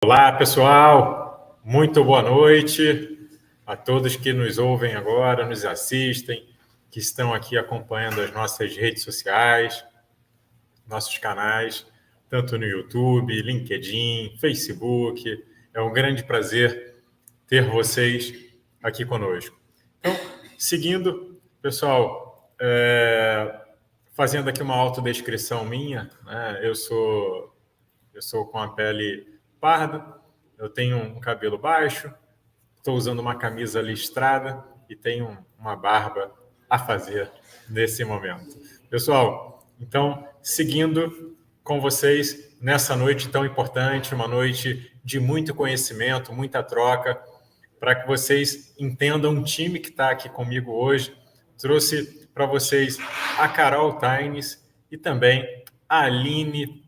Olá, pessoal. Muito boa noite a todos que nos ouvem agora, nos assistem, que estão aqui acompanhando as nossas redes sociais, nossos canais, tanto no YouTube, LinkedIn, Facebook. É um grande prazer ter vocês aqui conosco. Então, seguindo, pessoal, fazendo aqui uma autodescrição minha, né? Eu sou com a pele parda, eu tenho um cabelo baixo, estou usando uma camisa listrada e tenho uma barba a fazer nesse momento. Pessoal, então, seguindo com vocês nessa noite tão importante, uma noite de muito conhecimento, muita troca, para que vocês entendam o time que está aqui comigo hoje. Trouxe para vocês a Carol Taines e também a Aline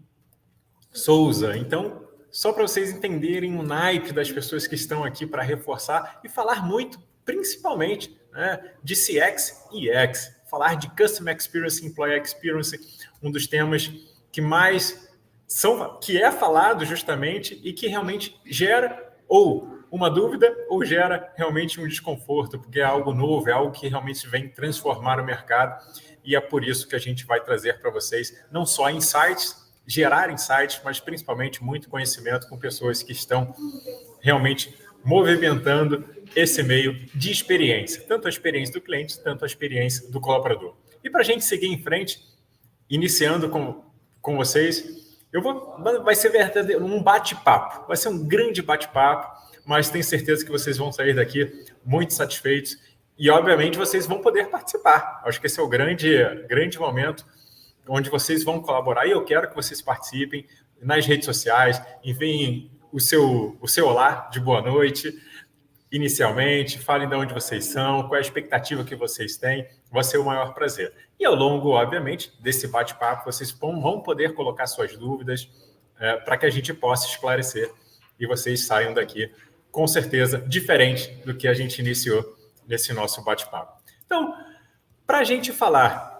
Souza. Então, só para vocês entenderem o naipe das pessoas que estão aqui para reforçar e falar muito, principalmente, né, de CX e UX, falar de Customer Experience, Employee Experience, um dos temas que mais que é falado justamente e que realmente gera ou uma dúvida ou gera realmente um desconforto, porque é algo novo, é algo que realmente vem transformar o mercado e é por isso que a gente vai trazer para vocês não só insights, gerar insights, mas principalmente muito conhecimento com pessoas que estão realmente movimentando esse meio de experiência, tanto a experiência do cliente, tanto a experiência do colaborador. E para a gente seguir em frente, iniciando com vocês, vai ser verdadeiro um bate-papo, vai ser um grande bate-papo, mas tenho certeza que vocês vão sair daqui muito satisfeitos e, obviamente, vocês vão poder participar. Acho que esse é o grande momento onde vocês vão colaborar, e eu quero que vocês participem nas redes sociais, enviem o seu olá de boa noite, inicialmente, falem de onde vocês são, qual é a expectativa que vocês têm, vai ser o maior prazer. E ao longo, obviamente, desse bate-papo, vocês vão poder colocar suas dúvidas para que a gente possa esclarecer e vocês saiam daqui, com certeza, diferente do que a gente iniciou nesse nosso bate-papo. Então, para a gente falar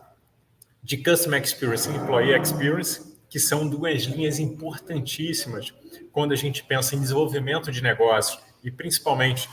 de Customer Experience e Employee Experience, que são duas linhas importantíssimas quando a gente pensa em desenvolvimento de negócios e, principalmente,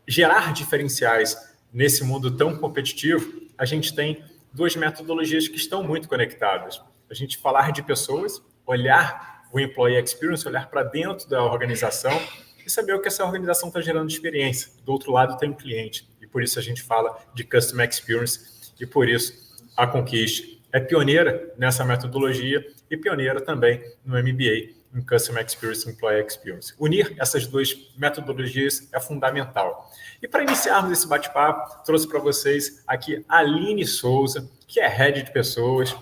gerar diferenciais nesse mundo tão competitivo, a gente tem duas metodologias que estão muito conectadas. A gente falar de pessoas, olhar o Employee Experience, olhar para dentro da organização e saber o que essa organização está gerando de experiência. Do outro lado tem o cliente, e por isso a gente fala de Customer Experience, e por isso a Conquiste é pioneira nessa metodologia e pioneira também no MBA, em Customer Experience e Employee Experience. Unir essas duas metodologias é fundamental. E para iniciarmos esse bate-papo, trouxe para vocês aqui a Aline Souza, que é Head de Pessoas,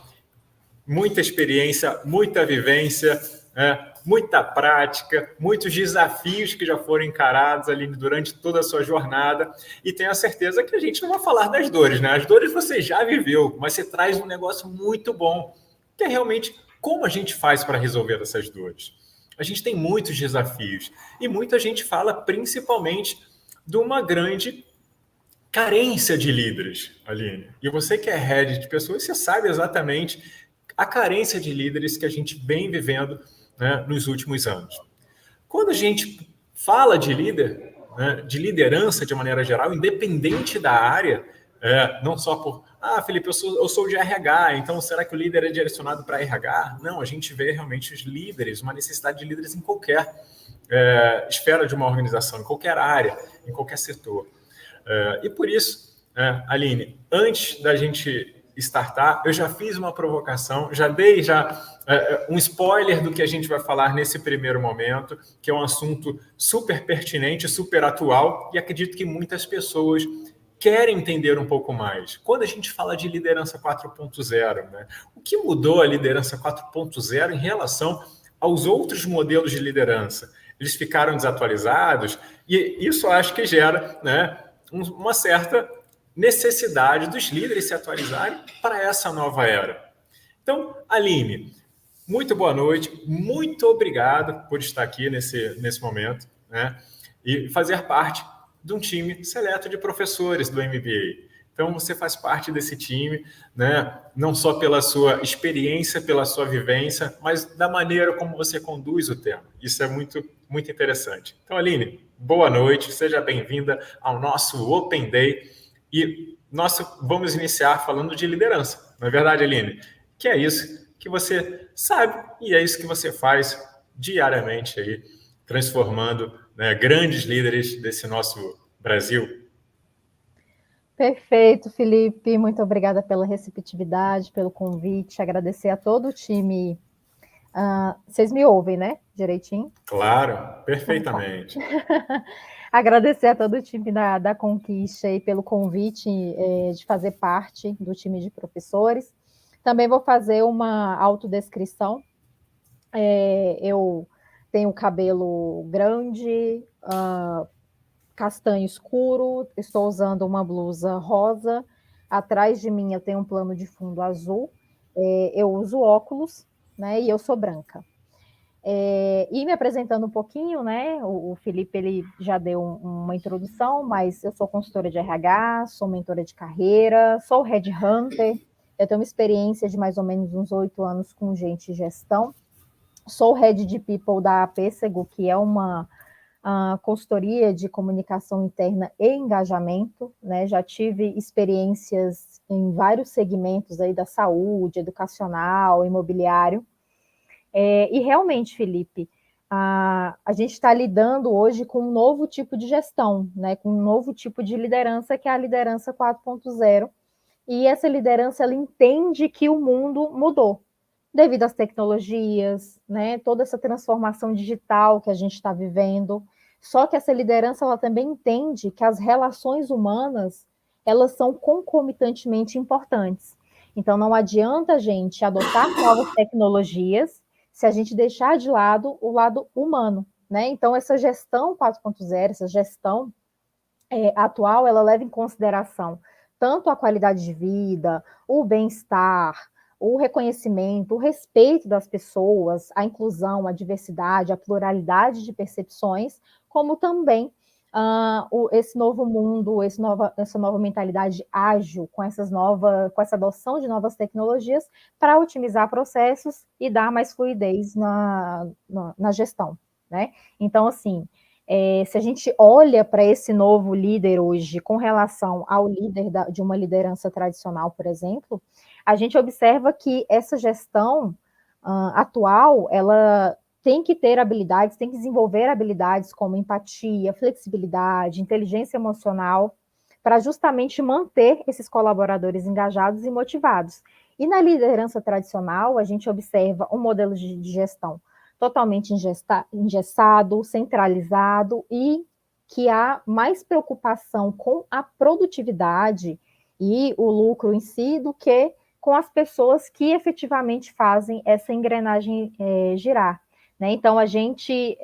muita experiência, muita vivência, muita prática, muitos desafios que já foram encarados ali durante toda a sua jornada, e tenho a certeza que a gente não vai falar das dores, né? As dores você já viveu, mas você traz um negócio muito bom, que é realmente como a gente faz para resolver essas dores. A gente tem muitos desafios, e muita gente fala principalmente de uma grande carência de líderes, Aline. E você que é head de pessoas, você sabe exatamente a carência de líderes que a gente vem vivendo, né, nos últimos anos. Quando a gente fala de líder, né, de liderança de maneira geral, independente da área, não só por, Felipe, eu sou de RH, então será que o líder é direcionado para RH? Não, a gente vê realmente os líderes, uma necessidade de líderes em qualquer esfera de uma organização, em qualquer área, em qualquer setor. E por isso, Aline, antes da gente startar, eu já fiz uma provocação, já dei um spoiler do que a gente vai falar nesse primeiro momento, que é um assunto super pertinente, super atual, e acredito que muitas pessoas querem entender um pouco mais. Quando a gente fala de liderança 4.0, né, o que mudou a liderança 4.0 em relação aos outros modelos de liderança? Eles ficaram desatualizados, e isso acho que gera, né, uma certa necessidade dos líderes se atualizarem para essa nova era. Então, Aline, muito boa noite, muito obrigado por estar aqui nesse momento, né, e fazer parte de um time seleto de professores do MBA. Então, você faz parte desse time, né, não só pela sua experiência, pela sua vivência, mas da maneira como você conduz o tema. Isso é muito muito interessante. Então, Aline, boa noite, seja bem-vinda ao nosso Open Day. E vamos iniciar falando de liderança, não é verdade, Aline? Que é isso que você sabe e é isso que você faz diariamente aí, transformando, né, grandes líderes desse nosso Brasil. Perfeito, Felipe. Muito obrigada pela receptividade, pelo convite. Agradecer a todo o time. Vocês me ouvem, né? Direitinho? Claro, Tá. perfeitamente. Agradecer a todo o time da Conquista e pelo convite de fazer parte do time de professores. Também vou fazer uma autodescrição. Eu tenho cabelo grande, castanho escuro, estou usando uma blusa rosa, atrás de mim eu tenho um plano de fundo azul, eu uso óculos, né, e eu sou branca. E me apresentando um pouquinho, né, o Felipe ele já deu uma introdução, mas eu sou consultora de RH, sou mentora de carreira, sou headhunter, eu tenho uma experiência de mais ou menos uns 8 anos com gente e gestão, sou head de people da Pêssego, que é uma a consultoria de comunicação interna e engajamento, né? Já tive experiências em vários segmentos aí da saúde, educacional, imobiliário. E realmente, Felipe, a gente está lidando hoje com um novo tipo de gestão, né? Com um novo tipo de liderança, que é a liderança 4.0. E essa liderança ela entende que o mundo mudou devido às tecnologias, né? Toda essa transformação digital que a gente está vivendo. Só que essa liderança ela também entende que as relações humanas elas são concomitantemente importantes. Então não adianta a gente adotar novas tecnologias se a gente deixar de lado o lado humano, né? Então essa gestão 4.0, essa gestão atual, ela leva em consideração tanto a qualidade de vida, o bem-estar, o reconhecimento, o respeito das pessoas, a inclusão, a diversidade, a pluralidade de percepções, como também esse novo mundo, essa nova mentalidade ágil, com essa adoção de novas tecnologias para otimizar processos e dar mais fluidez na gestão, né? Então, assim, se a gente olha para esse novo líder hoje com relação ao líder de uma liderança tradicional, por exemplo, a gente observa que essa gestão atual, ela tem que ter habilidades, tem que desenvolver habilidades como empatia, flexibilidade, inteligência emocional, para justamente manter esses colaboradores engajados e motivados. E na liderança tradicional, a gente observa um modelo de gestão totalmente engessado, centralizado e que há mais preocupação com a produtividade e o lucro em si do que com as pessoas que efetivamente fazem essa engrenagem girar. Né? Então, a gente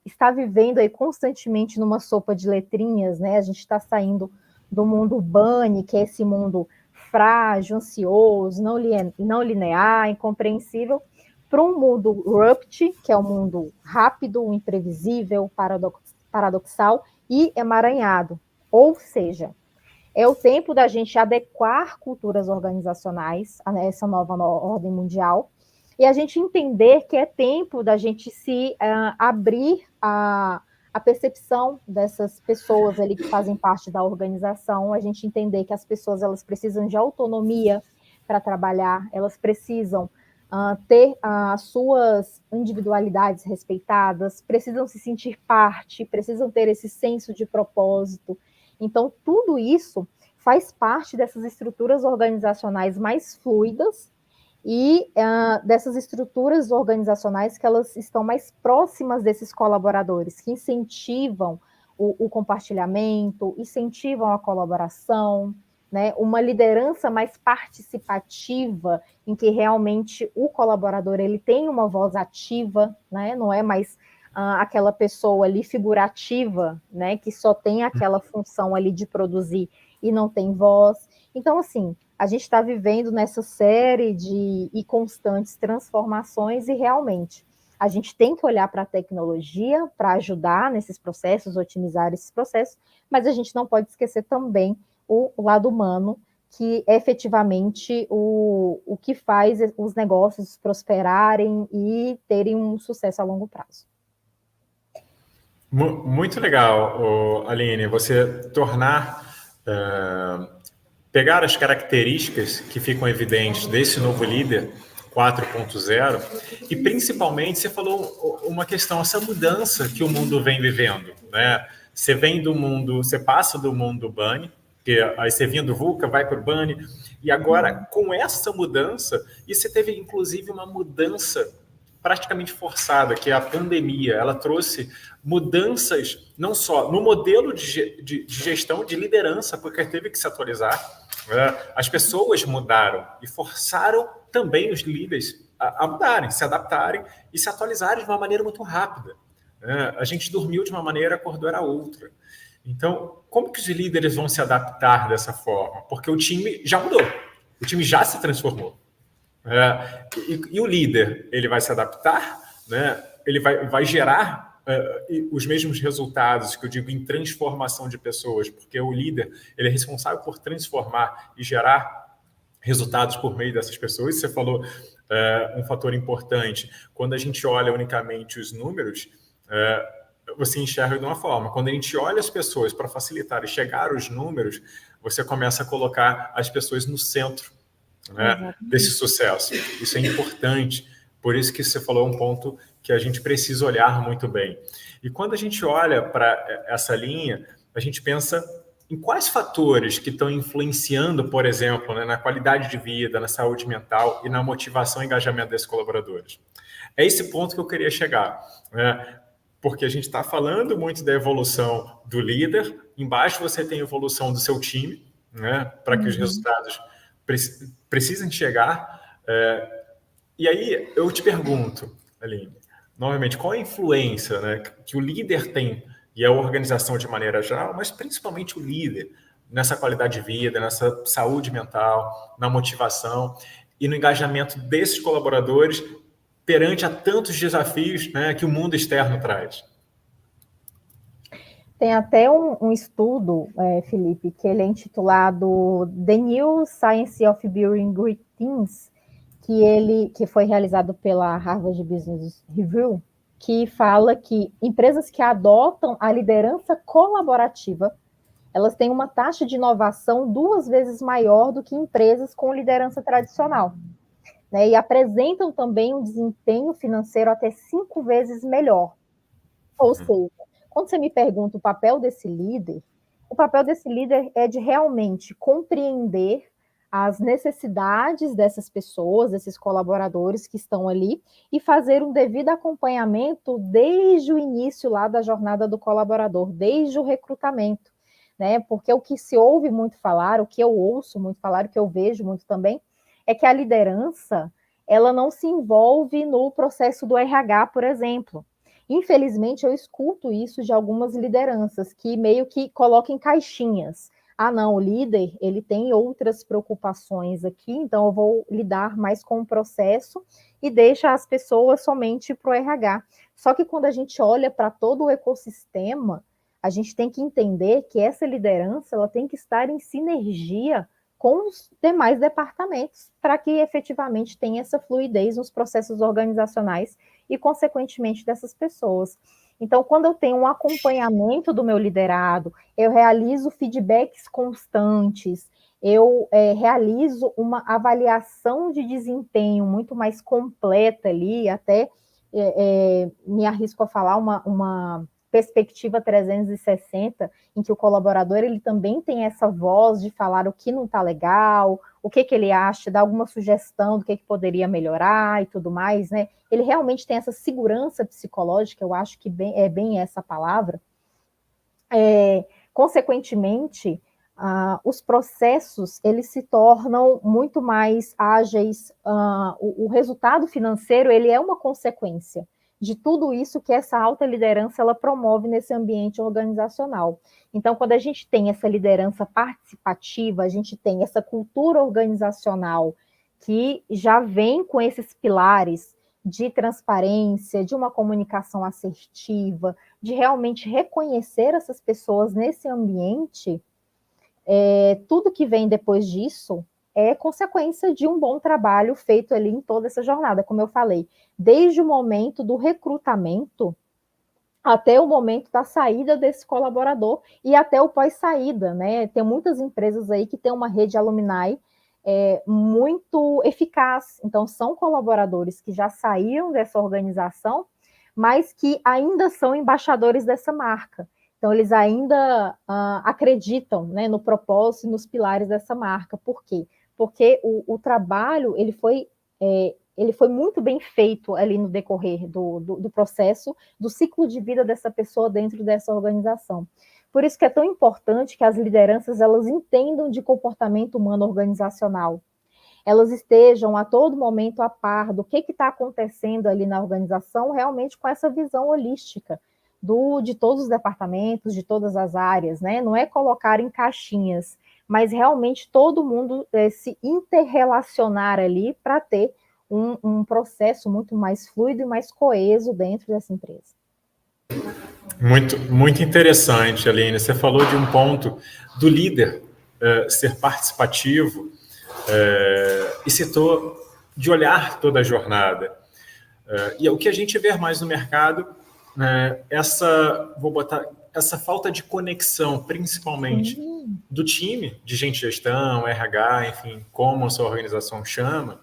está vivendo aí constantemente numa sopa de letrinhas, né? A gente está saindo do mundo bunny, que é esse mundo frágil, ansioso, não linear, incompreensível, para um mundo rupt, que é um mundo rápido, imprevisível, paradoxal e emaranhado. Ou seja, é o tempo da gente adequar culturas organizacionais a essa nova ordem mundial e a gente entender que é tempo da gente se abrir a percepção dessas pessoas ali que fazem parte da organização, a gente entender que as pessoas elas precisam de autonomia para trabalhar, elas precisam ter as suas individualidades respeitadas, precisam se sentir parte, precisam ter esse senso de propósito. Então, tudo isso faz parte dessas estruturas organizacionais mais fluidas e dessas estruturas organizacionais que elas estão mais próximas desses colaboradores, que incentivam o compartilhamento, incentivam a colaboração, né? Uma liderança mais participativa, em que realmente o colaborador ele tem uma voz ativa, né? Não é mais aquela pessoa ali figurativa, né? Que só tem aquela função ali de produzir e não tem voz. Então, assim, a gente está vivendo nessa série de e constantes transformações e realmente a gente tem que olhar para a tecnologia para ajudar nesses processos, otimizar esses processos, mas a gente não pode esquecer também o lado humano, que é efetivamente o que faz os negócios prosperarem e terem um sucesso a longo prazo. Muito legal, Aline, você pegar as características que ficam evidentes desse novo líder 4.0 e principalmente você falou uma questão, essa mudança que o mundo vem vivendo, né? Você vem do mundo, você passa do mundo Bunny, que aí você vinha do VUCA, vai para o Bunny, e agora com essa mudança, e você teve inclusive uma mudança praticamente forçada, que é a pandemia. Ela trouxe mudanças não só no modelo de gestão, de liderança, porque teve que se atualizar. As pessoas mudaram e forçaram também os líderes a mudarem, se adaptarem e se atualizarem de uma maneira muito rápida. A gente dormiu de uma maneira, acordou era outra. Então, como que os líderes vão se adaptar dessa forma? Porque o time já mudou, o time já se transformou. E o líder, ele vai se adaptar, né? Ele vai gerar os mesmos resultados, que eu digo, em transformação de pessoas, porque o líder, ele é responsável por transformar e gerar resultados por meio dessas pessoas. Você falou um fator importante, quando a gente olha unicamente os números, você enxerga de uma forma. Quando a gente olha as pessoas para facilitar e chegar aos números, você começa a colocar as pessoas no centro, né, desse sucesso. Isso é importante, por isso que você falou um ponto que a gente precisa olhar muito bem. E quando a gente olha para essa linha, a gente pensa em quais fatores que estão influenciando, por exemplo, né, na qualidade de vida, na saúde mental e na motivação e engajamento desses colaboradores. É esse ponto que eu queria chegar, né? Porque a gente está falando muito da evolução do líder, embaixo você tem a evolução do seu time, né, para que os resultados precisam chegar. E aí eu te pergunto, Aline, novamente, qual a influência, né, que o líder tem, e a organização de maneira geral, mas principalmente o líder, nessa qualidade de vida, nessa saúde mental, na motivação e no engajamento desses colaboradores perante a tantos desafios, né, que o mundo externo traz? Tem até um estudo, Felipe, que ele é intitulado The New Science of Building Great Teams, que foi realizado pela Harvard Business Review, que fala que empresas que adotam a liderança colaborativa, elas têm uma taxa de inovação 2 vezes maior do que empresas com liderança tradicional, né? E apresentam também um desempenho financeiro até 5 vezes melhor. Ou seja, quando você me pergunta o papel desse líder é de realmente compreender as necessidades dessas pessoas, desses colaboradores que estão ali, e fazer um devido acompanhamento desde o início lá da jornada do colaborador, desde o recrutamento, né? Porque o que se ouve muito falar, o que eu ouço muito falar, o que eu vejo muito também, é que a liderança, ela não se envolve no processo do RH, por exemplo. Infelizmente, eu escuto isso de algumas lideranças que meio que colocam em caixinhas. Ah, não, o líder, ele tem outras preocupações aqui, então eu vou lidar mais com o processo e deixa as pessoas somente para o RH. Só que quando a gente olha para todo o ecossistema, a gente tem que entender que essa liderança, ela tem que estar em sinergia com os demais departamentos para que efetivamente tenha essa fluidez nos processos organizacionais e, consequentemente, dessas pessoas. Então, quando eu tenho um acompanhamento do meu liderado, eu realizo feedbacks constantes, eu realizo uma avaliação de desempenho muito mais completa ali, até me arrisco a falar uma perspectiva 360, em que o colaborador ele também tem essa voz de falar o que não está legal, o que ele acha, dar alguma sugestão do que poderia melhorar e tudo mais, né? Ele realmente tem essa segurança psicológica, eu acho que é bem essa palavra. Consequentemente, os processos eles se tornam muito mais ágeis, o resultado financeiro ele é uma consequência de tudo isso que essa alta liderança ela promove nesse ambiente organizacional. Então, quando a gente tem essa liderança participativa, a gente tem essa cultura organizacional que já vem com esses pilares de transparência, de uma comunicação assertiva, de realmente reconhecer essas pessoas nesse ambiente, tudo que vem depois disso é consequência de um bom trabalho feito ali em toda essa jornada, como eu falei, desde o momento do recrutamento até o momento da saída desse colaborador e até o pós-saída, né? Tem muitas empresas aí que têm uma rede alumni muito eficaz. Então, são colaboradores que já saíram dessa organização, mas que ainda são embaixadores dessa marca. Então, eles ainda acreditam, né, no propósito e nos pilares dessa marca. Por quê? Porque o trabalho ele foi muito bem feito ali no decorrer do processo, do ciclo de vida dessa pessoa dentro dessa organização. Por isso que é tão importante que as lideranças elas entendam de comportamento humano organizacional. Elas estejam a todo momento a par do que está acontecendo ali na organização, realmente com essa visão holística de todos os departamentos, de todas as áreas, né? Não é colocar em caixinhas, mas realmente todo mundo se interrelacionar ali para ter um processo muito mais fluido e mais coeso dentro dessa empresa. Muito, muito interessante, Aline. Você falou de um ponto do líder ser participativo e citou de olhar toda a jornada. E o que a gente vê mais no mercado, essa falta de conexão, principalmente do time, de gente de gestão, RH, enfim, como a sua organização chama,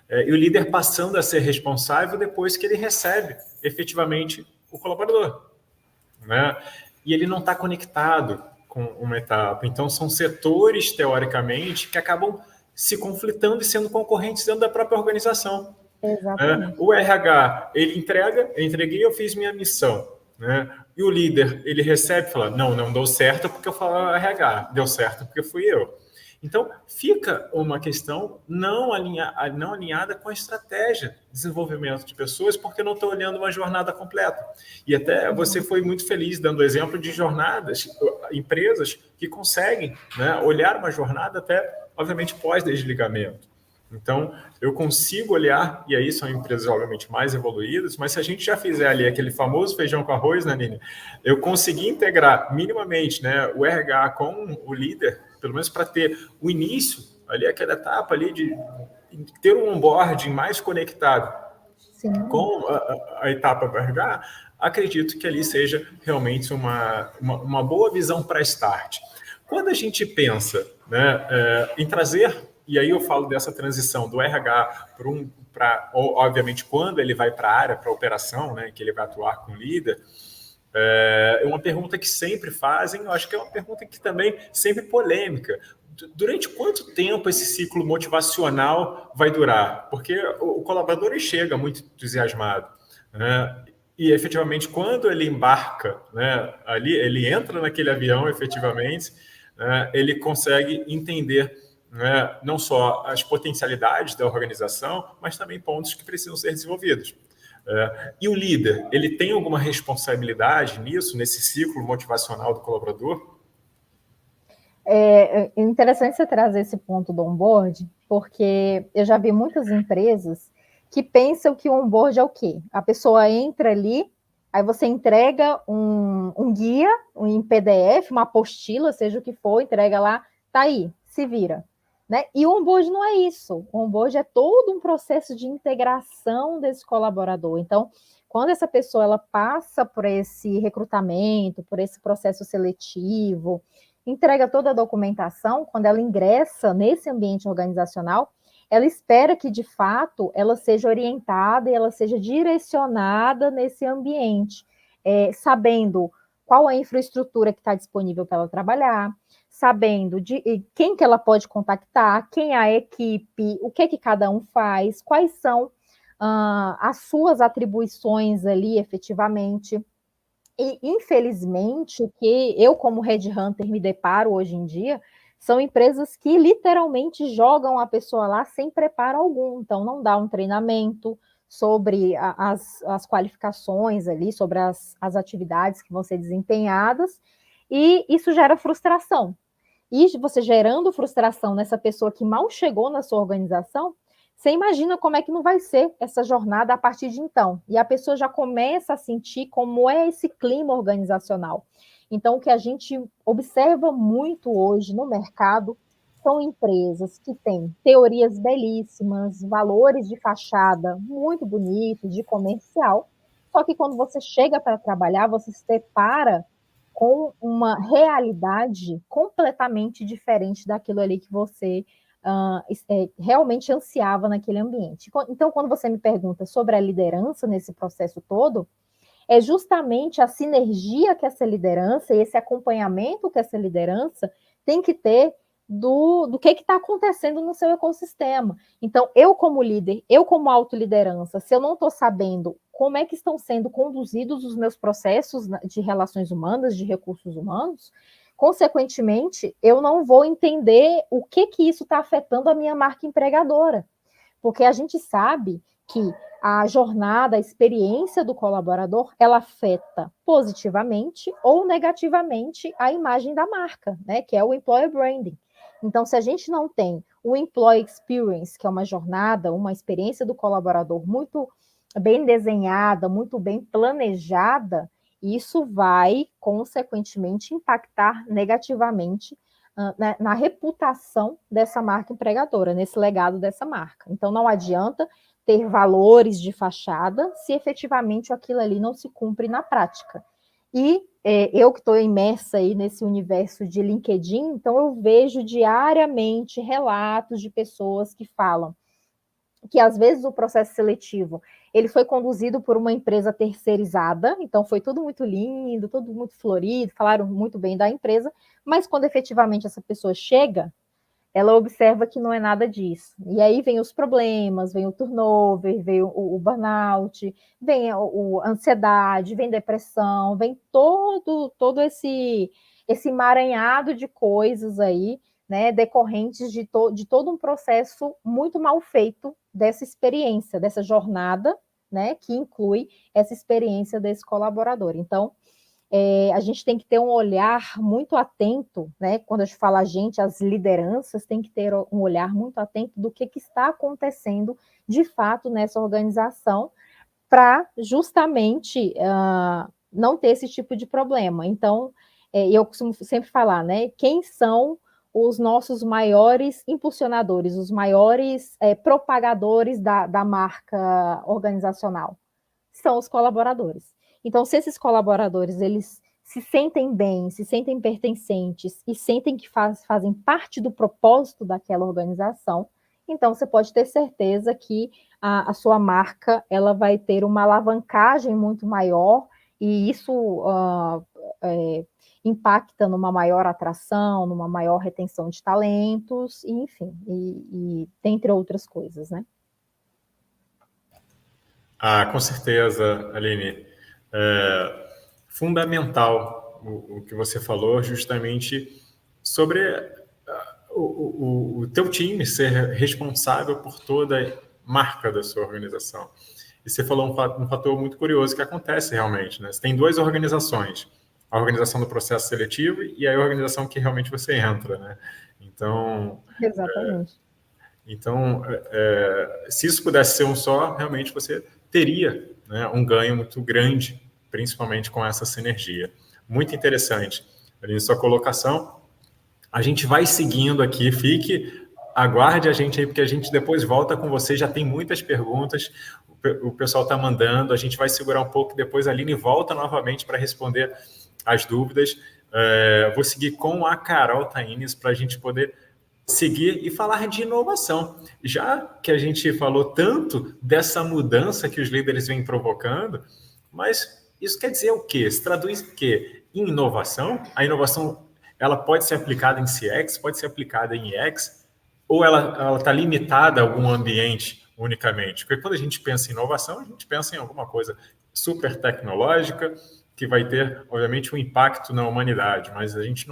e o líder passando a ser responsável depois que ele recebe efetivamente o colaborador, né? E ele não está conectado com uma etapa. Então, são setores, teoricamente, que acabam se conflitando e sendo concorrentes dentro da própria organização. Exatamente. O RH, ele entrega, eu entreguei, eu fiz minha missão, né? E o líder, ele recebe e fala, não deu certo porque eu falo RH, deu certo porque fui eu. Então, fica uma questão não alinhada com a estratégia de desenvolvimento de pessoas, porque não estou olhando uma jornada completa. E até você foi muito feliz dando exemplo de jornadas, empresas que conseguem, né, olhar uma jornada até, obviamente, pós-desligamento. Então, eu consigo olhar, e aí são empresas, obviamente, mais evoluídas, mas se a gente já fizer ali aquele famoso feijão com arroz, né, Nini? Eu consegui integrar minimamente, né, o RH com o líder, pelo menos para ter o início, ali aquela etapa ali de ter um onboarding mais conectado. Sim. Com a etapa do RH, acredito que ali seja realmente uma boa visão para start. Quando a gente pensa, né, em trazer, e aí eu falo dessa transição do RH para, obviamente, quando ele vai para a área, para a operação, né, que ele vai atuar com o líder, é uma pergunta que sempre fazem, eu acho que é uma pergunta que também sempre polêmica. Durante quanto tempo esse ciclo motivacional vai durar? Porque o colaborador chega muito entusiasmado, né? E efetivamente quando ele embarca, né, ali ele entra naquele avião efetivamente, ele consegue entender, né, não só as potencialidades da organização, mas também pontos que precisam ser desenvolvidos. E o líder, ele tem alguma responsabilidade nisso, nesse ciclo motivacional do colaborador? É interessante você trazer esse ponto do onboard, porque eu já vi muitas empresas que pensam que o onboard é o quê? A pessoa entra ali, aí você entrega um guia, em PDF, uma apostila, seja o que for, entrega lá, tá aí, se vira. Né? E o onboard não é isso. O onboard é todo um processo de integração desse colaborador. Então, quando essa pessoa ela passa por esse recrutamento, por esse processo seletivo, entrega toda a documentação, quando ela ingressa nesse ambiente organizacional, ela espera que, de fato, ela seja orientada e ela seja direcionada nesse ambiente, sabendo qual a infraestrutura que está disponível para ela trabalhar, sabendo de quem que ela pode contactar, quem é a equipe, o que cada um faz, quais são as suas atribuições ali efetivamente. E, infelizmente, o que eu, como headhunter, me deparo hoje em dia são empresas que literalmente jogam a pessoa lá sem preparo algum. Então, não dá um treinamento sobre as qualificações ali, sobre as atividades que vão ser desempenhadas, e isso gera frustração. E você gerando frustração nessa pessoa que mal chegou na sua organização, você imagina como é que não vai ser essa jornada a partir de então. E a pessoa já começa a sentir como é esse clima organizacional. Então, o que a gente observa muito hoje no mercado são empresas que têm teorias belíssimas, valores de fachada muito bonitos, de comercial, Só que quando você chega para trabalhar, você se depara com uma realidade completamente diferente daquilo ali que você realmente ansiava naquele ambiente. Então, quando você me pergunta sobre a liderança nesse processo todo, é justamente a sinergia que essa liderança e esse acompanhamento que essa liderança tem que ter do que está acontecendo no seu ecossistema. Então, eu como líder, eu como autoliderança, se eu não estou sabendo como é que estão sendo conduzidos os meus processos de relações humanas, de recursos humanos, consequentemente, eu não vou entender o que isso está afetando a minha marca empregadora. Porque a gente sabe que a jornada, a experiência do colaborador, ela afeta positivamente ou negativamente a imagem da marca, né? Que é o employer branding. Então, se a gente não tem o employee experience, que é uma jornada, uma experiência do colaborador muito bem desenhada, muito bem planejada, isso vai, consequentemente, impactar negativamente na reputação dessa marca empregadora, nesse legado dessa marca. Então, não adianta ter valores de fachada se efetivamente aquilo ali não se cumpre na prática. E eu que estou imersa aí nesse universo de LinkedIn, então eu vejo diariamente relatos de pessoas que falam que às vezes o processo seletivo ele foi conduzido por uma empresa terceirizada, então foi tudo muito lindo, tudo muito florido, falaram muito bem da empresa, mas quando efetivamente essa pessoa chega, ela observa que não é nada disso. E aí vem os problemas, vem o turnover, vem o burnout, vem a ansiedade, vem depressão, vem todo esse emaranhado de coisas aí, né, decorrentes de todo um processo muito mal feito dessa experiência, dessa jornada, né, que inclui essa experiência desse colaborador. Então, a gente tem que ter um olhar muito atento, né? Quando a gente fala a gente, as lideranças têm que ter um olhar muito atento do que está acontecendo de fato nessa organização para justamente não ter esse tipo de problema. Então, eu costumo sempre falar, né? Quem são os nossos maiores impulsionadores, os maiores propagadores da marca organizacional? São os colaboradores. Então, se esses colaboradores eles se sentem bem, se sentem pertencentes e sentem que fazem parte do propósito daquela organização, então você pode ter certeza que a sua marca ela vai ter uma alavancagem muito maior e isso impacta numa maior atração, numa maior retenção de talentos, e, enfim, e dentre outras coisas, né? Com certeza, Aline. Fundamental o que você falou, justamente sobre o teu time ser responsável por toda a marca da sua organização. E você falou um fator muito curioso que acontece realmente, né? Você tem duas organizações, a organização do processo seletivo e a organização que realmente você entra, né? Então, exatamente. Se isso pudesse ser um só, realmente você teria, né, um ganho muito grande, principalmente com essa sinergia. Muito interessante ali sua colocação. A gente vai seguindo aqui, aguarde a gente aí, porque a gente depois volta com você, já tem muitas perguntas, o pessoal está mandando, a gente vai segurar um pouco, depois a Aline volta novamente para responder as dúvidas. Vou seguir com a Carol Taines para a gente poder seguir e falar de inovação. Já que a gente falou tanto dessa mudança que os líderes vêm provocando, mas isso quer dizer o quê? Se traduz o quê? Em inovação? A inovação ela pode ser aplicada em CX, pode ser aplicada em EX, ou ela está limitada a algum ambiente unicamente? Porque quando a gente pensa em inovação, a gente pensa em alguma coisa super tecnológica, que vai ter, obviamente, um impacto na humanidade, mas a gente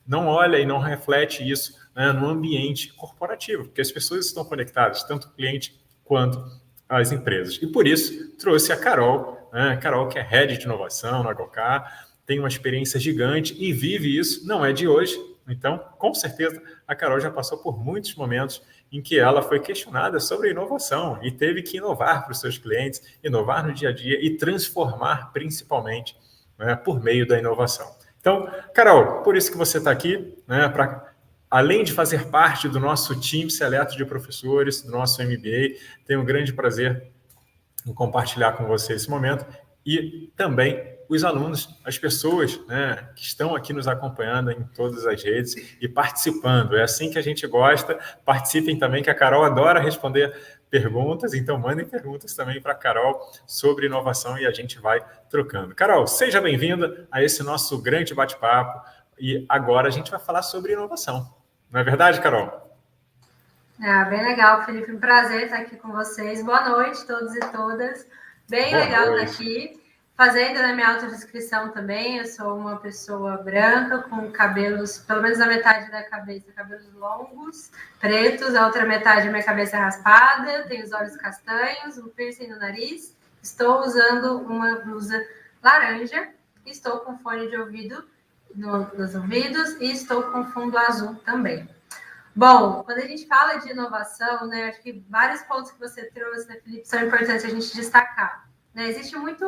não olha e não reflete isso, né, no ambiente corporativo, porque as pessoas estão conectadas, tanto o cliente quanto as empresas. E por isso trouxe a Carol, né, Carol que é Head de Inovação na Gokar, tem uma experiência gigante e vive isso, não é de hoje. Então, com certeza, a Carol já passou por muitos momentos em que ela foi questionada sobre inovação e teve que inovar para os seus clientes, inovar no dia a dia e transformar principalmente, né, por meio da inovação. Então, Carol, por isso que você está aqui, né, além de fazer parte do nosso time seleto de professores, do nosso MBA, tenho um grande prazer em compartilhar com você esse momento e também os alunos, as pessoas, né, que estão aqui nos acompanhando em todas as redes e participando. É assim que a gente gosta. Participem também, que a Carol adora responder perguntas, então mandem perguntas também para a Carol sobre inovação e a gente vai trocando. Carol, seja bem-vinda a esse nosso grande bate-papo e agora a gente vai falar sobre inovação. Não é verdade, Carol? Bem legal, Felipe. Um prazer estar aqui com vocês. Boa noite, todos e todas. Bem Boa legal noite. estar aqui. Fazendo na minha autodescrição também, eu sou uma pessoa branca, com cabelos, pelo menos a metade da cabeça, cabelos longos, pretos, a outra metade da minha cabeça é raspada, tenho os olhos castanhos, um piercing no nariz, estou usando uma blusa laranja, estou com fone de ouvido nos ouvidos e estou com fundo azul também. Bom, quando a gente fala de inovação, né, acho que vários pontos que você trouxe, né, Felipe, são importantes a gente destacar. Né? Existe muito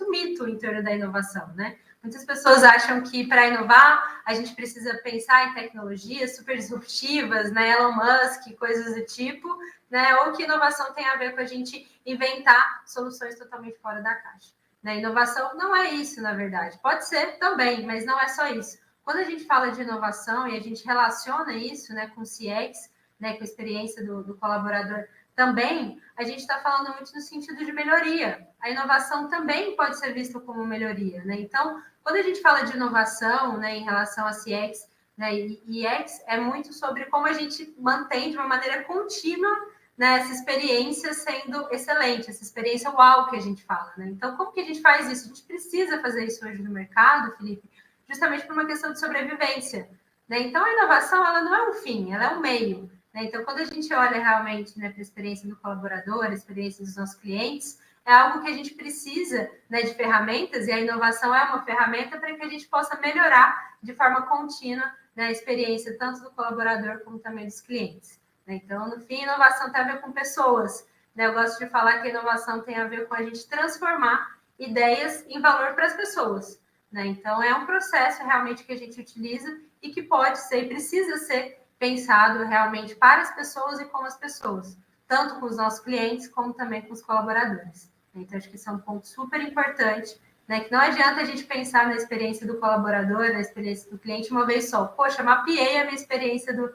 mito em torno da inovação, né? Muitas pessoas acham que para inovar a gente precisa pensar em tecnologias super disruptivas, né? Elon Musk, coisas do tipo, né? Ou que inovação tem a ver com a gente inventar soluções totalmente fora da caixa. Né? Inovação não é isso, na verdade. Pode ser também, mas não é só isso. Quando a gente fala de inovação e a gente relaciona isso, né, com o CX, né, com a experiência do colaborador, também a gente está falando muito no sentido de melhoria. A inovação também pode ser vista como melhoria, né? Então, quando a gente fala de inovação, né, em relação a CX, né, e UX, é muito sobre como a gente mantém de uma maneira contínua, né, essa experiência sendo excelente, essa experiência uau que a gente fala, né? Então, como que a gente faz isso? A gente precisa fazer isso hoje no mercado, Felipe, justamente por uma questão de sobrevivência, né? Então, a inovação, ela não é um fim, ela é um meio. Então, quando a gente olha realmente, né, para a experiência do colaborador, a experiência dos nossos clientes, é algo que a gente precisa, né, de ferramentas, e a inovação é uma ferramenta para que a gente possa melhorar de forma contínua, né, a experiência tanto do colaborador como também dos clientes. Então, no fim, inovação tem a ver com pessoas. Né? Eu gosto de falar que a inovação tem a ver com a gente transformar ideias em valor para as pessoas. Né? Então, é um processo realmente que a gente utiliza e que pode ser e precisa ser pensado realmente para as pessoas e com as pessoas, tanto com os nossos clientes, como também com os colaboradores. Então, acho que isso é um ponto super importante, né? Que não adianta a gente pensar na experiência do colaborador, na experiência do cliente uma vez só. Poxa, mapeei a minha experiência do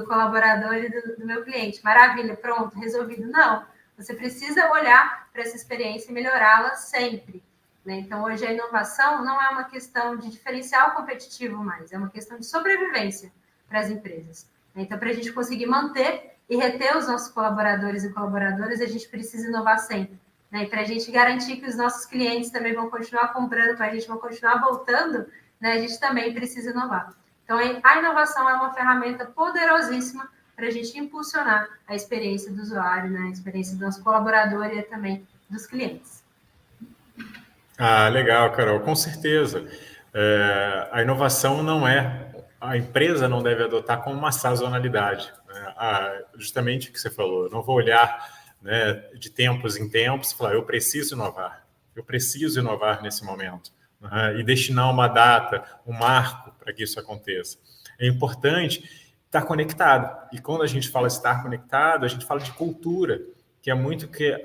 colaborador e do meu cliente. Maravilha, pronto, resolvido. Não, você precisa olhar para essa experiência e melhorá-la sempre. Né? Então, hoje a inovação não é uma questão de diferencial competitivo mais, é uma questão de sobrevivência para as empresas. Então, para a gente conseguir manter e reter os nossos colaboradores e colaboradoras, a gente precisa inovar sempre. Né? E para a gente garantir que os nossos clientes também vão continuar comprando, para a gente vão continuar voltando, né, a gente também precisa inovar. Então, a inovação é uma ferramenta poderosíssima para a gente impulsionar a experiência do usuário, né, a experiência do nosso colaborador e também dos clientes. Ah, legal, Carol, com certeza. A inovação não é... A empresa não deve adotar como uma sazonalidade. Né? Justamente o que você falou, eu não vou olhar, né, de tempos em tempos e falar, eu preciso inovar nesse momento. Né? E destinar uma data, um marco para que isso aconteça. É importante estar conectado. E quando a gente fala estar conectado, a gente fala de cultura, que é muito que...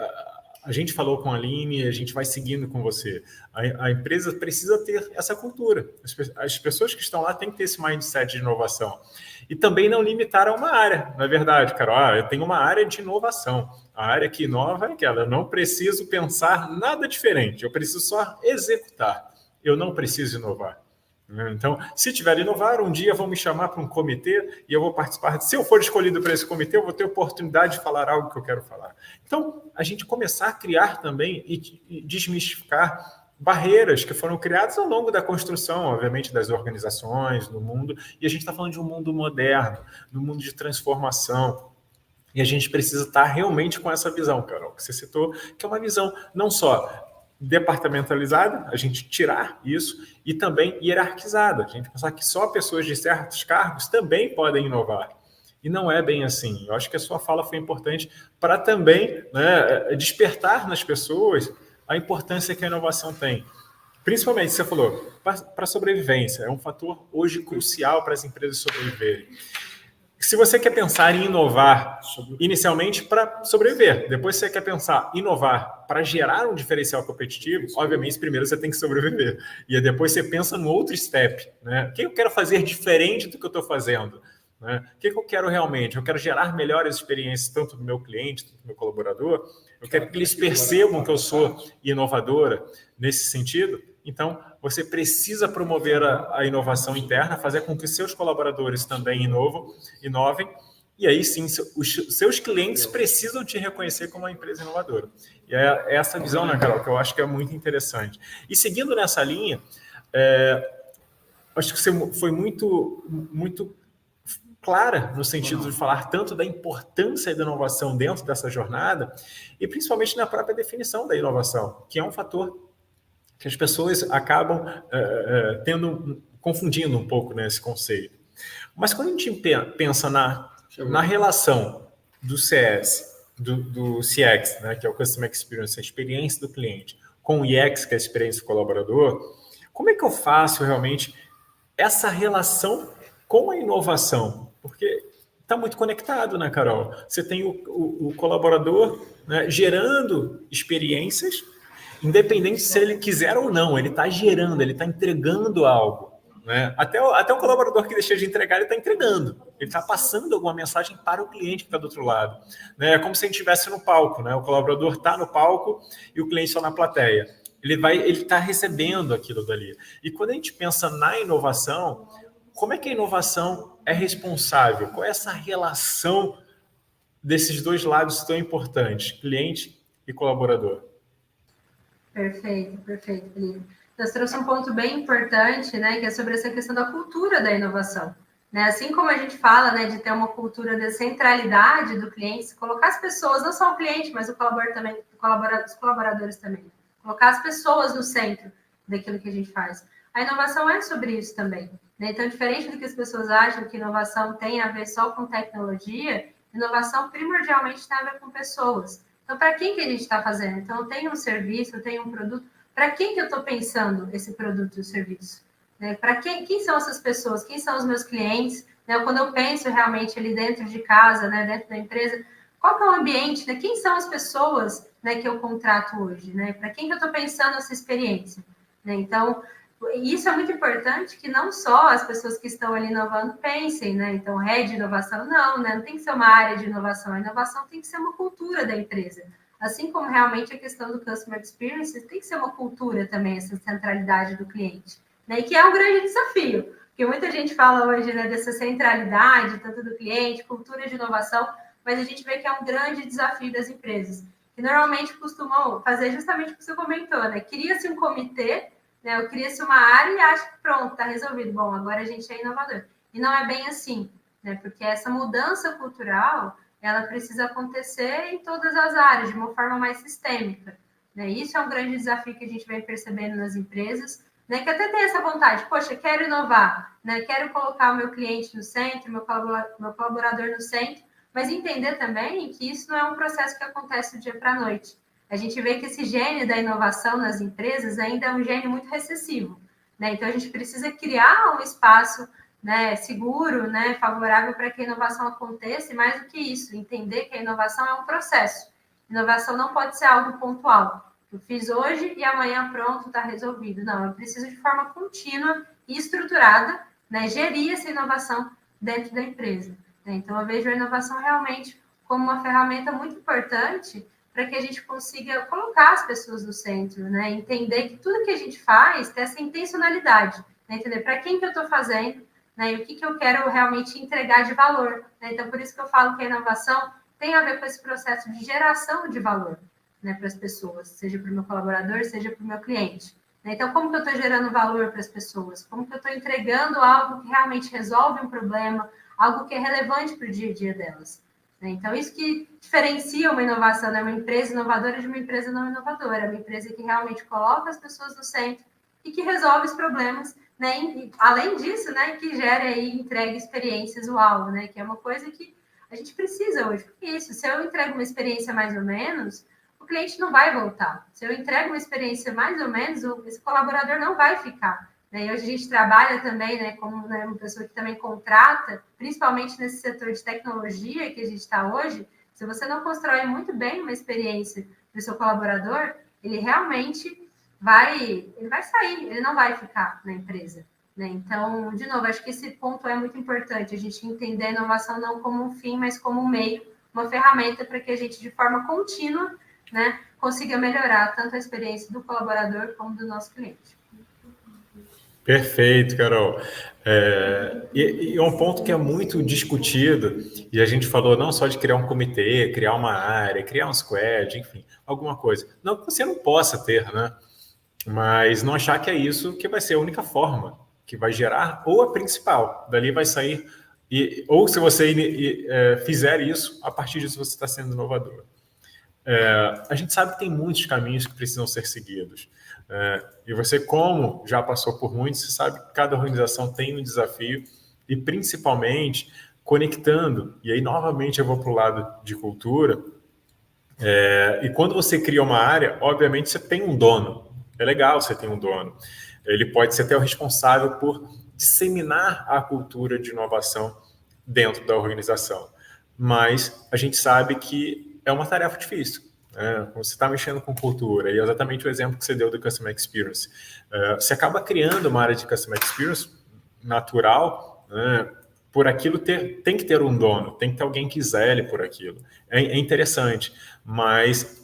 A gente falou com a Aline e a gente vai seguindo com você. A empresa precisa ter essa cultura. As pessoas que estão lá têm que ter esse mindset de inovação. E também não limitar a uma área, não é verdade, Carol? Eu tenho uma área de inovação. A área que inova é aquela. Eu não preciso pensar nada diferente. Eu preciso só executar. Eu não preciso inovar. Então, se tiver inovar, um dia vão me chamar para um comitê e eu vou participar. Se eu for escolhido para esse comitê, eu vou ter oportunidade de falar algo que eu quero falar. Então, a gente começar a criar também e desmistificar barreiras que foram criadas ao longo da construção, obviamente, das organizações, do mundo. E a gente está falando de um mundo moderno, de um mundo de transformação. E a gente precisa estar realmente com essa visão, Carol, que você citou, que é uma visão não só departamentalizada, a gente tirar isso, e também hierarquizada. A gente pensar que só pessoas de certos cargos também podem inovar. E não é bem assim. Eu acho que a sua fala foi importante para também, né, despertar nas pessoas a importância que a inovação tem. Principalmente, você falou, para a sobrevivência. É um fator hoje crucial para as empresas sobreviverem. Se você quer pensar em inovar inicialmente para sobreviver, depois você quer pensar em inovar para gerar um diferencial competitivo, obviamente primeiro você tem que sobreviver. E depois você pensa no outro step, né? O que eu quero fazer diferente do que eu estou fazendo? Né? O que eu quero realmente? Eu quero gerar melhores experiências tanto do meu cliente, tanto do meu colaborador. Eu quero que eles percebam que eu sou inovadora nesse sentido. Então, você precisa promover a inovação interna, fazer com que seus colaboradores também inovem, e aí sim, os seus clientes precisam te reconhecer como uma empresa inovadora. E é essa visão, né, Carol, que eu acho que é muito interessante. E seguindo nessa linha, acho que você foi muito clara no sentido de falar tanto da importância da inovação dentro dessa jornada e principalmente na própria definição da inovação, que é um fator que as pessoas acabam confundindo um pouco nesse conceito. Mas quando a gente pensa na relação do CS, do CX, né, que é o Customer Experience, a experiência do cliente, com o UX, que é a experiência do colaborador, como é que eu faço realmente essa relação com a inovação? Porque está muito conectado, né, Carol? Você tem o colaborador, né, gerando experiências, independente se ele quiser ou não, ele está gerando, ele está entregando algo. Né? Até o colaborador que deixa de entregar, ele está entregando. Ele está passando alguma mensagem para o cliente que está do outro lado. Né? É como se a gente estivesse no palco. Né? O colaborador está no palco e o cliente está na plateia. Ele está recebendo aquilo dali. E quando a gente pensa na inovação, como é que a inovação é responsável? Qual é essa relação desses dois lados tão importantes, cliente e colaborador? Perfeito, Felipe. Você trouxe um ponto bem importante, né, que é sobre essa questão da cultura da inovação. Né? Assim como a gente fala, né, de ter uma cultura de centralidade do cliente, colocar as pessoas, não só o cliente, mas o colaborador também, os colaboradores também, colocar as pessoas no centro daquilo que a gente faz. A inovação é sobre isso também. Né? Então, diferente do que as pessoas acham que inovação tem a ver só com tecnologia, inovação primordialmente tem a ver com pessoas. Então, para quem que a gente está fazendo? Então, eu tenho um serviço, eu tenho um produto. Para quem que eu estou pensando esse produto e serviço? Né? Para quem são essas pessoas? Quem são os meus clientes? Né? Quando eu penso realmente ali dentro de casa, né, dentro da empresa, qual que é o ambiente? Né? Quem são as pessoas, né, que eu contrato hoje? Né? Para quem que eu estou pensando essa experiência? Né? Então, isso é muito importante que não só as pessoas que estão ali inovando pensem, né? Então, head de inovação, não tem que ser uma área de inovação. A inovação tem que ser uma cultura da empresa. Assim como realmente a questão do customer experience tem que ser uma cultura também, essa centralidade do cliente. Né? E que é um grande desafio, porque muita gente fala hoje, né, dessa centralidade, tanto do cliente, cultura de inovação, mas a gente vê que é um grande desafio das empresas, que normalmente costumam fazer justamente o que você comentou, né? Cria-se um comitê, né? Eu cria-se uma área e acho que pronto, está resolvido. Bom, agora a gente é inovador. E não é bem assim, né? Porque essa mudança cultural, ela precisa acontecer em todas as áreas, de uma forma mais sistêmica. Né? Isso é um grande desafio que a gente vem percebendo nas empresas, né? Que até tem essa vontade, poxa, quero inovar, né? Quero colocar o meu cliente no centro, meu colaborador no centro, mas entender também que isso não é um processo que acontece do dia para a noite. A gente vê que esse gene da inovação nas empresas ainda é um gene muito recessivo. Né? Então, a gente precisa criar um espaço, né, seguro, né, favorável para que a inovação aconteça, e mais do que isso, entender que a inovação é um processo. Inovação não pode ser algo pontual. Eu fiz hoje e amanhã pronto, está resolvido. Não, eu preciso de forma contínua e estruturada, né, gerir essa inovação dentro da empresa. Então, eu vejo a inovação realmente como uma ferramenta muito importante para que a gente consiga colocar as pessoas no centro, né? Entender que tudo que a gente faz tem essa intencionalidade, né? Entender para quem que eu estou fazendo, né? E o que eu quero realmente entregar de valor. Né? Então, por isso que eu falo que a inovação tem a ver com esse processo de geração de valor, né, para as pessoas, seja para o meu colaborador, seja para o meu cliente. Né? Então, como que eu estou gerando valor para as pessoas? Como que eu estou entregando algo que realmente resolve um problema, algo que é relevante para o dia a dia delas? Né? Então, isso que diferencia uma inovação, né? Uma empresa inovadora de uma empresa não inovadora, uma empresa que realmente coloca as pessoas no centro e que resolve os problemas, né? E, além disso, né, que gera e entrega experiências uau, né? Que é uma coisa que a gente precisa hoje. Porque isso, se eu entrego uma experiência mais ou menos, o cliente não vai voltar. Se eu entrego uma experiência mais ou menos, esse colaborador não vai ficar. né? E hoje a gente trabalha também, né, como, né, uma pessoa que também contrata, principalmente nesse setor de tecnologia que a gente está hoje. Se você não constrói muito bem uma experiência para o seu colaborador, ele realmente vai sair, ele não vai ficar na empresa, né? Então, de novo, acho que esse ponto é muito importante, a gente entender a inovação não como um fim, mas como um meio, uma ferramenta para que a gente, de forma contínua, né, consiga melhorar tanto a experiência do colaborador como do nosso cliente. Perfeito, Carol. E é um ponto que é muito discutido, e a gente falou não só de criar um comitê, criar uma área, criar um squad, enfim, alguma coisa. Não que você não possa ter, né? Mas não achar que é isso que vai ser a única forma que vai gerar, ou a principal. Dali vai sair, ou se você fizer isso, a partir disso você está sendo inovador. A gente sabe que tem muitos caminhos que precisam ser seguidos. E você, como já passou por muitos, você sabe que cada organização tem um desafio, e principalmente conectando, e aí novamente eu vou para o lado de cultura, e quando você cria uma área, obviamente você tem um dono. É legal você ter um dono. Ele pode ser até o responsável por disseminar a cultura de inovação dentro da organização. Mas a gente sabe que é uma tarefa difícil. Você está mexendo com cultura, e é exatamente o exemplo que você deu do Customer Experience. Você acaba criando uma área de Customer Experience natural, por aquilo tem que ter um dono, tem que ter alguém que zele por aquilo. É interessante, mas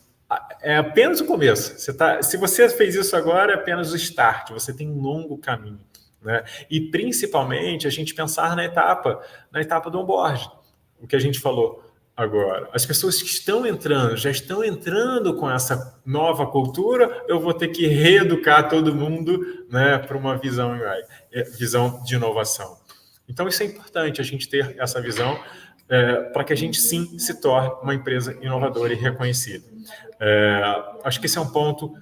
é apenas o começo. Se você fez isso agora, é apenas o start. Você tem um longo caminho, né? E principalmente a gente pensar na etapa do onboard. O que a gente falou agora. As pessoas que estão entrando, já estão entrando com essa nova cultura, eu vou ter que reeducar todo mundo, né, para uma visão de inovação. Então isso é importante, a gente ter essa visão para que a gente sim se torne uma empresa inovadora e reconhecida. Acho que esse é um ponto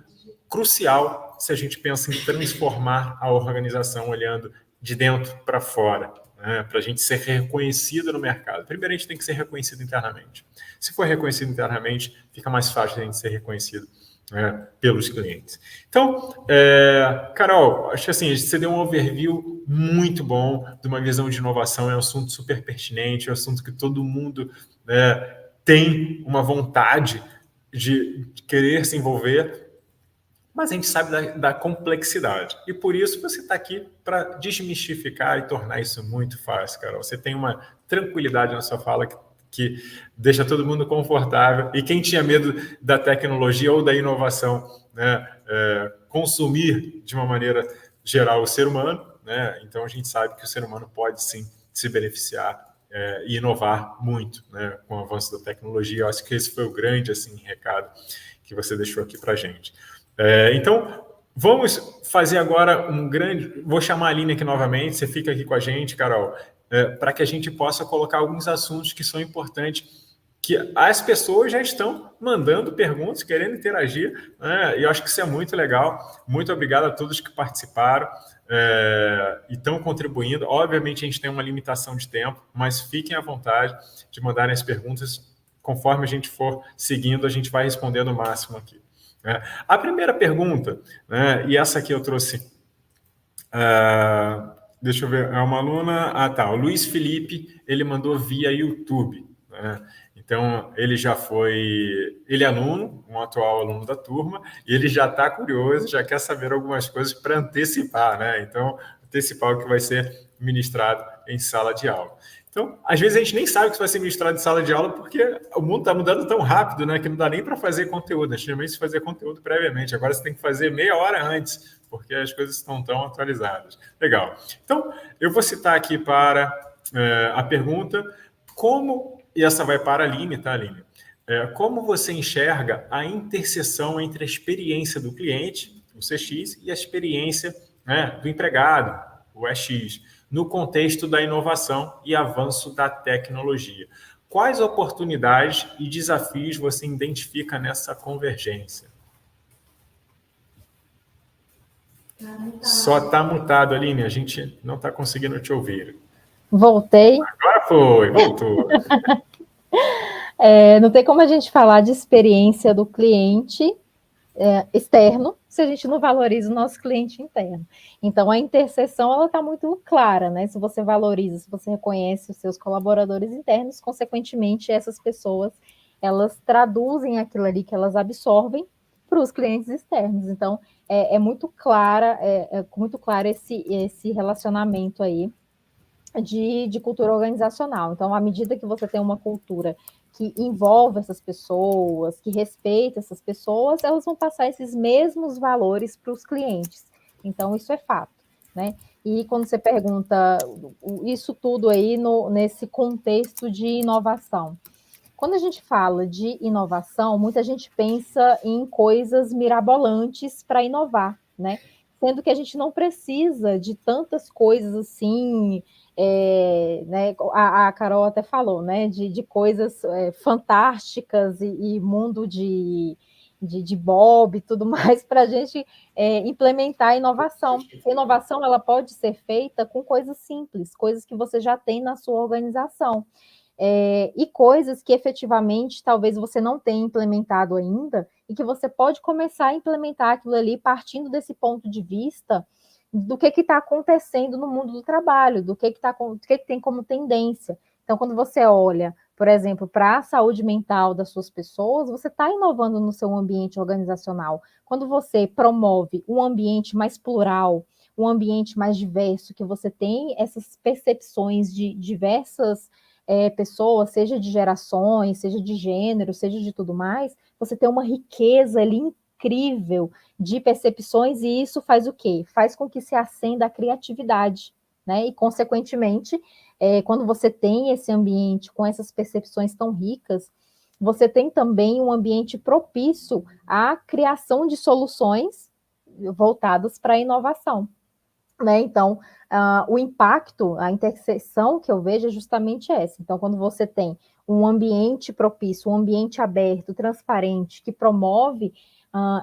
crucial se a gente pensa em transformar a organização olhando de dentro para fora, né, para a gente ser reconhecido no mercado. Primeiro, a gente tem que ser reconhecido internamente. Se for reconhecido internamente, fica mais fácil a gente ser reconhecido, né, pelos clientes. Então, Carol, acho que assim, você deu um overview muito bom de uma visão de inovação, é um assunto super pertinente, é um assunto que todo mundo, né, tem uma vontade de querer se envolver, mas a gente sabe da complexidade. E por isso você está aqui para desmistificar e tornar isso muito fácil, Carol. Você tem uma tranquilidade na sua fala que deixa todo mundo confortável. E quem tinha medo da tecnologia ou da inovação, né, consumir de uma maneira geral o ser humano, né, então a gente sabe que o ser humano pode sim se beneficiar e inovar muito, né, com o avanço da tecnologia. Eu acho que esse foi o grande assim, recado que você deixou aqui para a gente. Então, vamos fazer agora vou chamar a Aline aqui novamente, você fica aqui com a gente, Carol, para que a gente possa colocar alguns assuntos que são importantes, que as pessoas já estão mandando perguntas, querendo interagir, né? E eu acho que isso é muito legal. Muito obrigado a todos que participaram e estão contribuindo. Obviamente, a gente tem uma limitação de tempo, mas fiquem à vontade de mandarem as perguntas. Conforme a gente for seguindo, a gente vai respondendo o máximo aqui. A primeira pergunta, né, e essa aqui eu trouxe, deixa eu ver, é uma aluna, o Luiz Felipe, ele mandou via YouTube, né? Então ele é aluno, um atual aluno da turma, e ele já está curioso, já quer saber algumas coisas para antecipar, né? Então, antecipar o que vai ser ministrado em sala de aula. Então, às vezes a gente nem sabe que vai ser ministrado em sala de aula porque o mundo está mudando tão rápido, né, que não dá nem para fazer conteúdo. Antigamente se fazia conteúdo previamente, agora você tem que fazer meia hora antes, porque as coisas estão tão atualizadas. Legal. Então, eu vou citar aqui para a pergunta, e essa vai para a Aline, tá, Aline? Como você enxerga a interseção entre a experiência do cliente, o CX, e a experiência, né, do empregado, o EX, no contexto da inovação e avanço da tecnologia? Quais oportunidades e desafios você identifica nessa convergência? Só está mutado, Aline, a gente não está conseguindo te ouvir. Voltei. Agora voltou. Não tem como a gente falar de experiência do cliente externo se a gente não valoriza o nosso cliente interno. Então, a interseção, ela está muito clara, né? Se você valoriza, se você reconhece os seus colaboradores internos, consequentemente, essas pessoas, elas traduzem aquilo ali que elas absorvem para os clientes externos. Então, é muito clara, muito claro esse relacionamento aí de cultura organizacional. Então, à medida que você tem uma cultura que envolve essas pessoas, que respeita essas pessoas, elas vão passar esses mesmos valores para os clientes. Então, isso é fato, né? E quando você pergunta isso tudo aí nesse contexto de inovação, quando a gente fala de inovação, muita gente pensa em coisas mirabolantes para inovar, né? Sendo que a gente não precisa de tantas coisas assim, né? A Carol até falou, né? De coisas fantásticas e mundo de Bob e tudo mais para a gente implementar a inovação. A inovação ela pode ser feita com coisas simples, coisas que você já tem na sua organização. E coisas que efetivamente talvez você não tenha implementado ainda e que você pode começar a implementar aquilo ali partindo desse ponto de vista do que está acontecendo no mundo do trabalho, do que tem como tendência. Então, quando você olha, por exemplo, para a saúde mental das suas pessoas, você está inovando no seu ambiente organizacional. Quando você promove um ambiente mais plural, um ambiente mais diverso, que você tem essas percepções de diversas pessoas, seja de gerações, seja de gênero, seja de tudo mais, você tem uma riqueza ali incrível de percepções e isso faz o quê? Faz com que se acenda a criatividade, né? E, consequentemente, quando você tem esse ambiente com essas percepções tão ricas, você tem também um ambiente propício à criação de soluções voltadas para a inovação. Né? Então, o impacto, a interseção que eu vejo é justamente essa. Então, quando você tem um ambiente propício, um ambiente aberto, transparente, que promove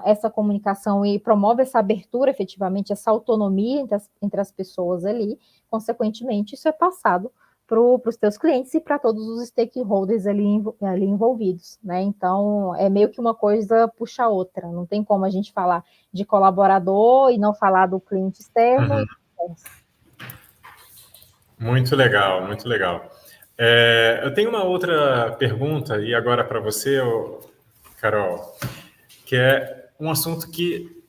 essa comunicação e promove essa abertura, efetivamente, essa autonomia entre as pessoas ali, consequentemente, isso é passado para os teus clientes e para todos os stakeholders ali envolvidos, né? Então, é meio que uma coisa puxa a outra. Não tem como a gente falar de colaborador e não falar do cliente externo. Muito legal, muito legal. Eu tenho uma outra pergunta, e agora para você, Carol, que é um assunto que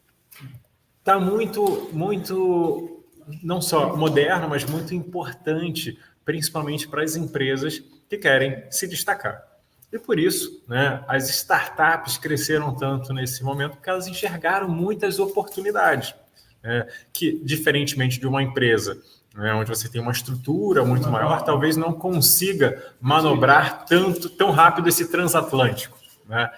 está muito, muito, não só moderno, mas muito importante, principalmente para as empresas que querem se destacar. E por isso, né, as startups cresceram tanto nesse momento, porque elas enxergaram muitas oportunidades, né, que, diferentemente de uma empresa, né, onde você tem uma estrutura muito maior, talvez não consiga manobrar tão rápido esse transatlântico, né?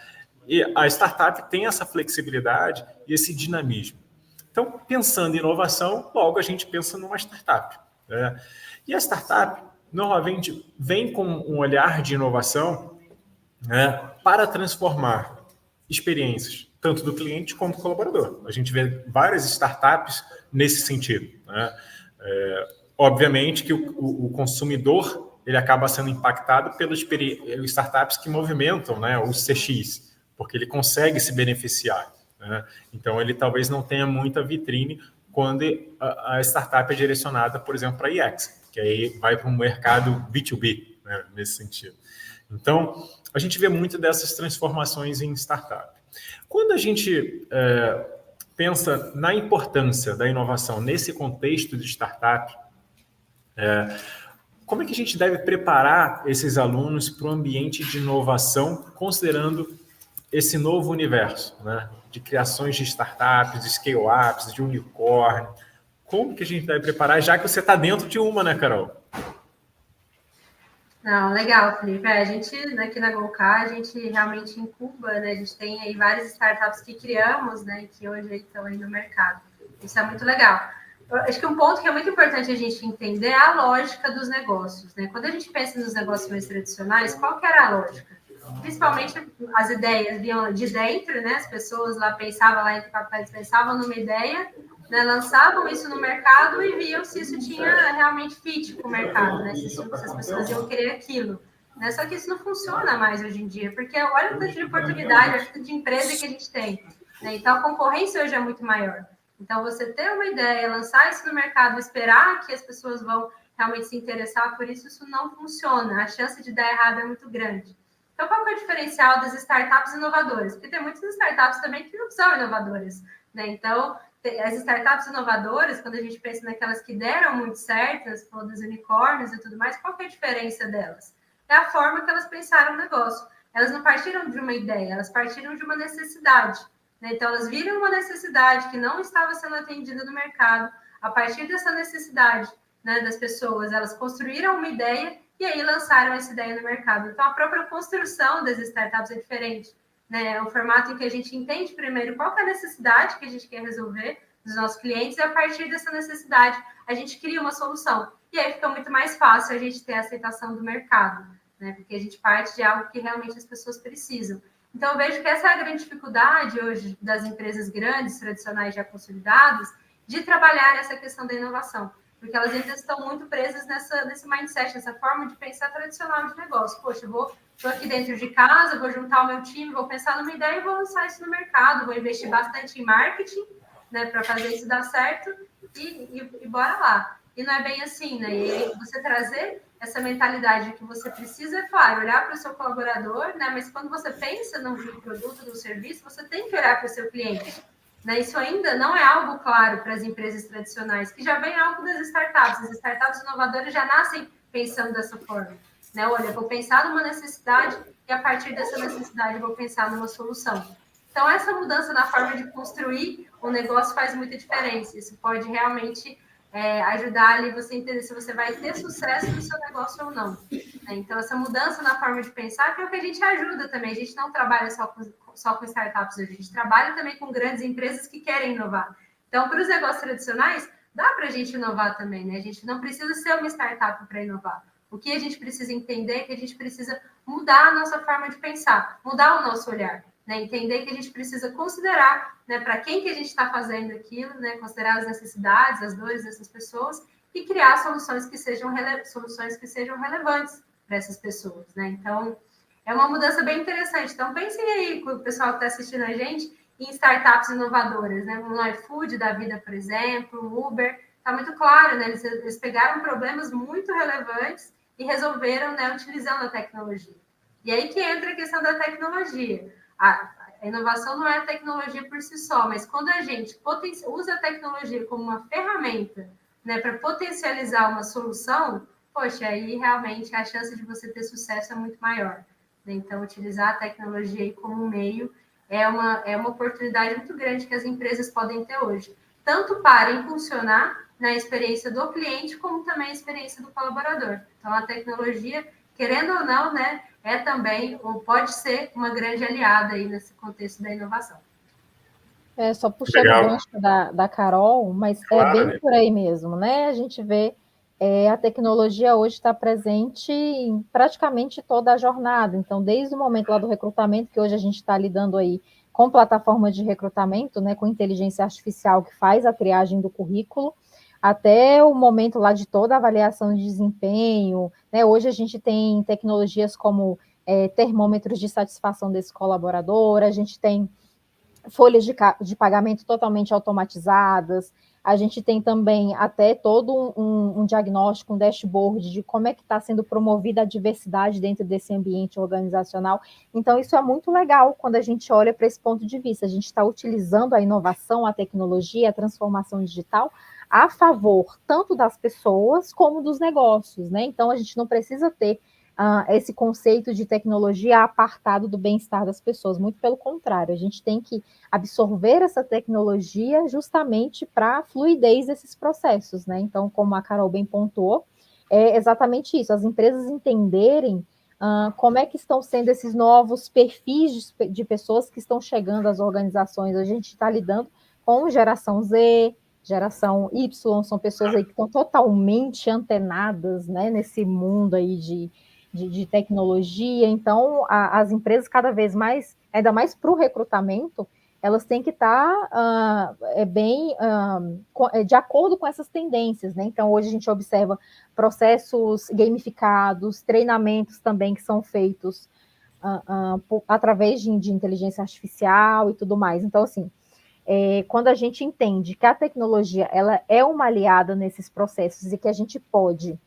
E a startup tem essa flexibilidade e esse dinamismo. Então, pensando em inovação, logo a gente pensa numa startup, né? E a startup, normalmente, vem com um olhar de inovação, né, para transformar experiências, tanto do cliente quanto do colaborador. A gente vê várias startups nesse sentido, né? Obviamente que o consumidor ele acaba sendo impactado pelas startups que movimentam, né, o CX, porque ele consegue se beneficiar, né? Então, ele talvez não tenha muita vitrine quando a startup é direcionada, por exemplo, para IX, que aí vai para um mercado B2B, né, nesse sentido. Então, a gente vê muito dessas transformações em startup. Quando a gente pensa na importância da inovação nesse contexto de startup, como é que a gente deve preparar esses alunos para o ambiente de inovação, considerando esse novo universo, né, de criações de startups, de scale-ups, de unicórnio? Como que a gente deve preparar, já que você está dentro de uma, né, Carol? Não, legal, Felipe. A gente, aqui na Golcar, a gente realmente incuba, né? A gente tem aí várias startups que criamos, né? Que hoje estão aí no mercado. Isso é muito legal. Eu acho que um ponto que é muito importante a gente entender é a lógica dos negócios, né? Quando a gente pensa nos negócios mais tradicionais, qual que era a lógica? Principalmente as ideias vinham de dentro, né? As pessoas lá pensavam, lá entre papéis, pensavam numa ideia, né, lançavam isso no mercado e viam se isso tinha realmente fit com o mercado, né? Se as pessoas iam querer aquilo. Né? Só que isso não funciona mais hoje em dia, porque olha o tanto de oportunidade, olha o tanto de empresa que a gente tem. né? Então, a concorrência hoje é muito maior. Então, você ter uma ideia, lançar isso no mercado, esperar que as pessoas vão realmente se interessar por isso, isso não funciona. A chance de dar errado é muito grande. Então, qual é o diferencial das startups inovadoras? Porque tem muitas startups também que não são inovadoras, né? Então, as startups inovadoras, quando a gente pensa naquelas que deram muito certo, as das unicórnios e tudo mais, qual é a diferença delas? É a forma que elas pensaram o negócio. Elas não partiram de uma ideia, elas partiram de uma necessidade, né? Então, elas viram uma necessidade que não estava sendo atendida no mercado. A partir dessa necessidade, né, das pessoas, elas construíram uma ideia e aí lançaram essa ideia no mercado. Então, a própria construção das startups é diferente, né? É um formato em que a gente entende primeiro qual é a necessidade que a gente quer resolver dos nossos clientes e a partir dessa necessidade a gente cria uma solução. E aí fica muito mais fácil a gente ter a aceitação do mercado, né? Porque a gente parte de algo que realmente as pessoas precisam. Então, eu vejo que essa é a grande dificuldade hoje das empresas grandes, tradicionais, já consolidadas, de trabalhar essa questão da inovação. Porque elas ainda estão muito presas nesse mindset, nessa forma de pensar tradicional de negócio. Poxa, estou aqui dentro de casa, vou juntar o meu time, vou pensar numa ideia e vou lançar isso no mercado, vou investir bastante em marketing, né, para fazer isso dar certo e bora lá. E não é bem assim, né? E aí você trazer essa mentalidade que você precisa, é claro, olhar para o seu colaborador, né? Mas quando você pensa no produto, no serviço, você tem que olhar para o seu cliente. Né? Isso ainda não é algo claro para as empresas tradicionais, que já vem algo das startups. As startups inovadoras já nascem pensando dessa forma. Né? Olha, eu vou pensar numa necessidade e a partir dessa necessidade eu vou pensar numa solução. Então, essa mudança na forma de construir o negócio faz muita diferença. Isso pode realmente ajudar ali você a entender se você vai ter sucesso no seu negócio ou não. Né? Então, essa mudança na forma de pensar que é o que a gente ajuda também. A gente não trabalha só com startups hoje, a gente trabalha também com grandes empresas que querem inovar. Então, para os negócios tradicionais, dá para a gente inovar também, né? A gente não precisa ser uma startup para inovar. O que a gente precisa entender é que a gente precisa mudar a nossa forma de pensar, mudar o nosso olhar. Né, entender que a gente precisa considerar, né, para quem que a gente está fazendo aquilo, né, considerar as necessidades, as dores dessas pessoas e criar soluções que sejam relevantes para essas pessoas. Né? Então, é uma mudança bem interessante. Então, pensem aí, com o pessoal que está assistindo a gente, em startups inovadoras. Né? No iFood da vida, por exemplo, o Uber, está muito claro, né? Eles pegaram problemas muito relevantes e resolveram, né, utilizando a tecnologia. E aí que entra a questão da tecnologia. A inovação não é a tecnologia por si só, mas quando a gente usa a tecnologia como uma ferramenta, né, para potencializar uma solução, poxa, aí realmente a chance de você ter sucesso é muito maior. Né? Então, utilizar a tecnologia aí como um meio é uma oportunidade muito grande que as empresas podem ter hoje, tanto para impulsionar na experiência do cliente, como também a experiência do colaborador. Então, a tecnologia, querendo ou não, né, é também, ou pode ser, uma grande aliada aí nesse contexto da inovação. Só puxando o gancho da Carol, mas claro, é bem por aí mesmo, né? A gente vê a tecnologia hoje está presente em praticamente toda a jornada. Então, desde o momento lá do recrutamento, que hoje a gente está lidando aí com plataformas de recrutamento, né, com inteligência artificial que faz a triagem do currículo, até o momento lá de toda a avaliação de desempenho, né? Hoje a gente tem tecnologias como termômetros de satisfação desse colaborador, a gente tem folhas de pagamento totalmente automatizadas, a gente tem também até todo um diagnóstico, um dashboard de como é que está sendo promovida a diversidade dentro desse ambiente organizacional. Então, isso é muito legal quando a gente olha para esse ponto de vista. A gente está utilizando a inovação, a tecnologia, a transformação digital a favor tanto das pessoas como dos negócios, né? Então, a gente não precisa ter esse conceito de tecnologia apartado do bem-estar das pessoas. Muito pelo contrário, a gente tem que absorver essa tecnologia justamente para a fluidez desses processos, né? Então, como a Carol bem pontuou, é exatamente isso, as empresas entenderem como é que estão sendo esses novos perfis de pessoas que estão chegando às organizações. A gente está lidando com geração Z, geração Y, são pessoas aí que estão totalmente antenadas, né, nesse mundo aí de tecnologia. Então, as empresas cada vez mais, ainda mais para o recrutamento, elas têm que estar de acordo com essas tendências, né? Então, hoje a gente observa processos gamificados, treinamentos também que são feitos através de inteligência artificial e tudo mais. Então, assim, quando a gente entende que a tecnologia ela é uma aliada nesses processos e que a gente pode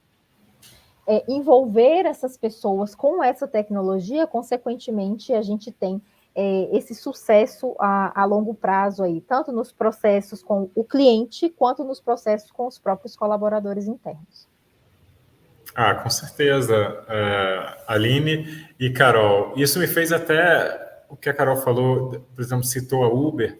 envolver essas pessoas com essa tecnologia, consequentemente, a gente tem esse sucesso a longo prazo aí, tanto nos processos com o cliente, quanto nos processos com os próprios colaboradores internos. Com certeza, Aline e Carol. Isso me fez até o que a Carol falou, por exemplo, citou a Uber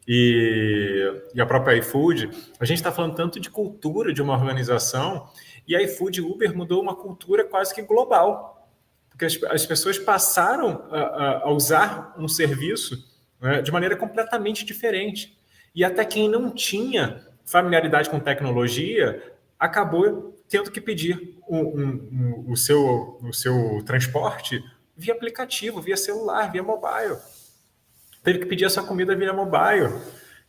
e a própria iFood. A gente está falando tanto de cultura de uma organização, e a iFood e Uber mudou uma cultura quase que global, porque as pessoas passaram a usar um serviço, né, de maneira completamente diferente. E até quem não tinha familiaridade com tecnologia acabou tendo que pedir o seu transporte via aplicativo, via celular, via mobile. Teve que pedir a sua comida via mobile.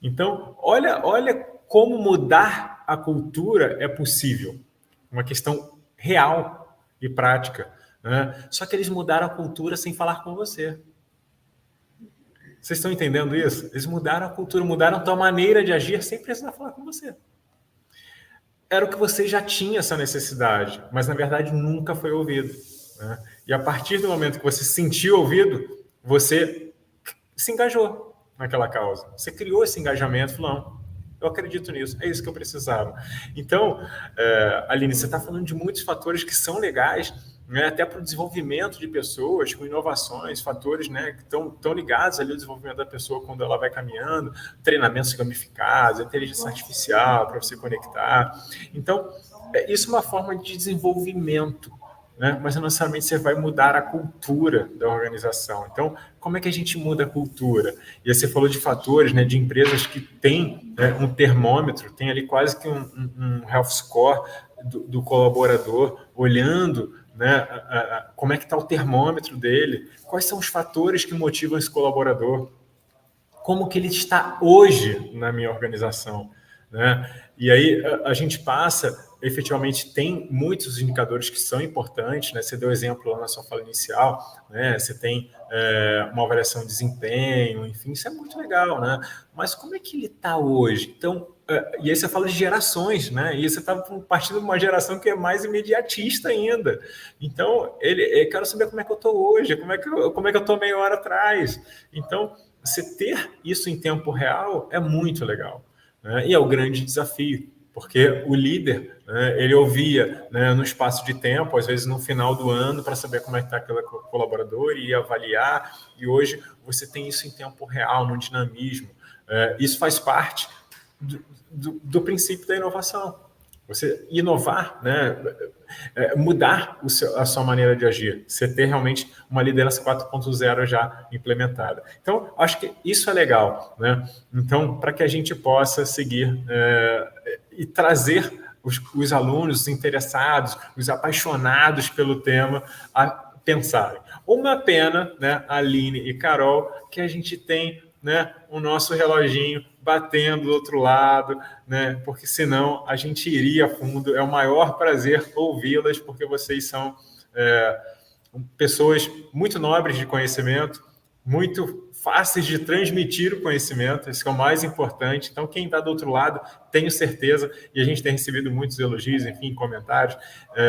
Então, olha como mudar a cultura é possível. Uma questão real e prática, né? Só que eles mudaram a cultura sem falar com você. Vocês estão entendendo isso? Eles mudaram a cultura, mudaram a tua maneira de agir sem precisar falar com você. Era o que você já tinha essa necessidade, mas na verdade nunca foi ouvido, né? E a partir do momento que você se sentiu ouvido, você se engajou naquela causa. Você criou esse engajamento, falou, não, eu acredito nisso, é isso que eu precisava. Então, Aline, você está falando de muitos fatores que são legais, né, até para o desenvolvimento de pessoas, com inovações, fatores, né, que estão ligados ali ao desenvolvimento da pessoa quando ela vai caminhando, treinamentos gamificados, inteligência artificial para você conectar. Então, isso é uma forma de desenvolvimento, né, mas não necessariamente você vai mudar a cultura da organização. Então, como é que a gente muda a cultura? E aí você falou de fatores, né, de empresas que têm, né, um termômetro, tem ali quase que um health score do colaborador, olhando, né, como é que está o termômetro dele, quais são os fatores que motivam esse colaborador, como que ele está hoje na minha organização, né? E aí a gente passa, efetivamente, tem muitos indicadores que são importantes, né? Você deu exemplo lá na sua fala inicial, né? Você tem uma avaliação de desempenho, enfim, isso é muito legal, né? Mas como é que ele está hoje? Então, e aí você fala de gerações, né? E você está partindo de uma geração que é mais imediatista ainda. Então, eu quero saber como é que eu estou hoje, como é que eu estou meia hora atrás. Então, você ter isso em tempo real é muito legal, né? E é o grande desafio, porque o líder, né, ele ouvia, né, no espaço de tempo, às vezes no final do ano, para saber como é que está aquele colaborador e avaliar, e hoje você tem isso em tempo real, no dinamismo. Isso faz parte do princípio da inovação. Você inovar, né, mudar a sua maneira de agir, você ter realmente uma liderança 4.0 já implementada. Então, acho que isso é legal, né? Então, para que a gente possa seguir e trazer os alunos, os interessados, os apaixonados pelo tema a pensarem. Uma pena, né, Aline e Carol, que a gente tem, né, o nosso reloginho batendo do outro lado, né? Porque senão a gente iria a fundo. É o maior prazer ouvi-las, porque vocês são pessoas muito nobres de conhecimento, muito fáceis de transmitir o conhecimento, isso é o mais importante. Então, quem está do outro lado, tenho certeza, e a gente tem recebido muitos elogios, enfim, comentários,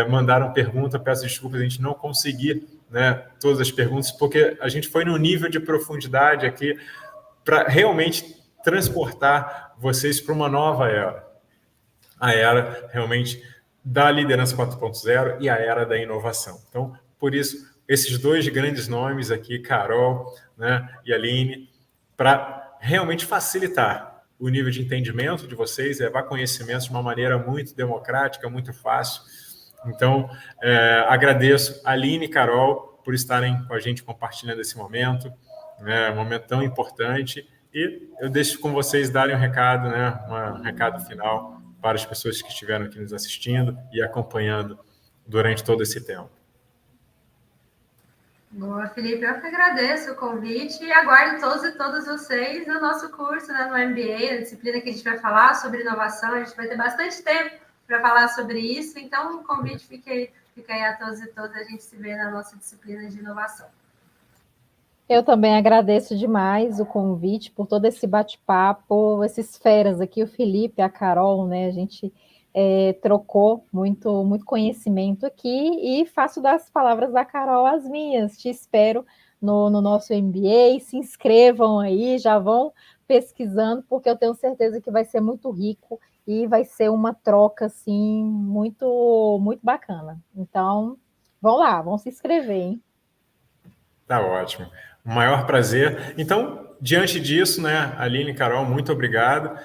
mandaram pergunta, peço desculpas, a gente não conseguir, né, todas as perguntas, porque a gente foi no nível de profundidade aqui para realmente transportar vocês para uma nova era. A era, realmente, da liderança 4.0 e a era da inovação. Então, por isso, esses dois grandes nomes aqui, Carol, né, e Aline, para realmente facilitar o nível de entendimento de vocês, levar conhecimentos de uma maneira muito democrática, muito fácil. Então, agradeço Aline e Carol por estarem com a gente compartilhando esse momento, né, um momento tão importante. E eu deixo com vocês darem um recado, né, um recado final para as pessoas que estiveram aqui nos assistindo e acompanhando durante todo esse tempo. Boa, Felipe, eu que agradeço o convite e aguardo todos e todas vocês no nosso curso, né, no MBA, a disciplina que a gente vai falar sobre inovação. A gente vai ter bastante tempo para falar sobre isso, então o convite fica aí a todos e todas, a gente se vê na nossa disciplina de inovação. Eu também agradeço demais o convite por todo esse bate-papo, esses feras aqui, o Felipe, a Carol, né? A gente trocou muito conhecimento aqui e faço das palavras da Carol as minhas. Te espero no nosso MBA, se inscrevam aí, já vão pesquisando, porque eu tenho certeza que vai ser muito rico e vai ser uma troca assim muito bacana. Então, vão lá, vão se inscrever, hein? Tá ótimo. O maior prazer. Então, diante disso, né, Aline e Carol, muito obrigado.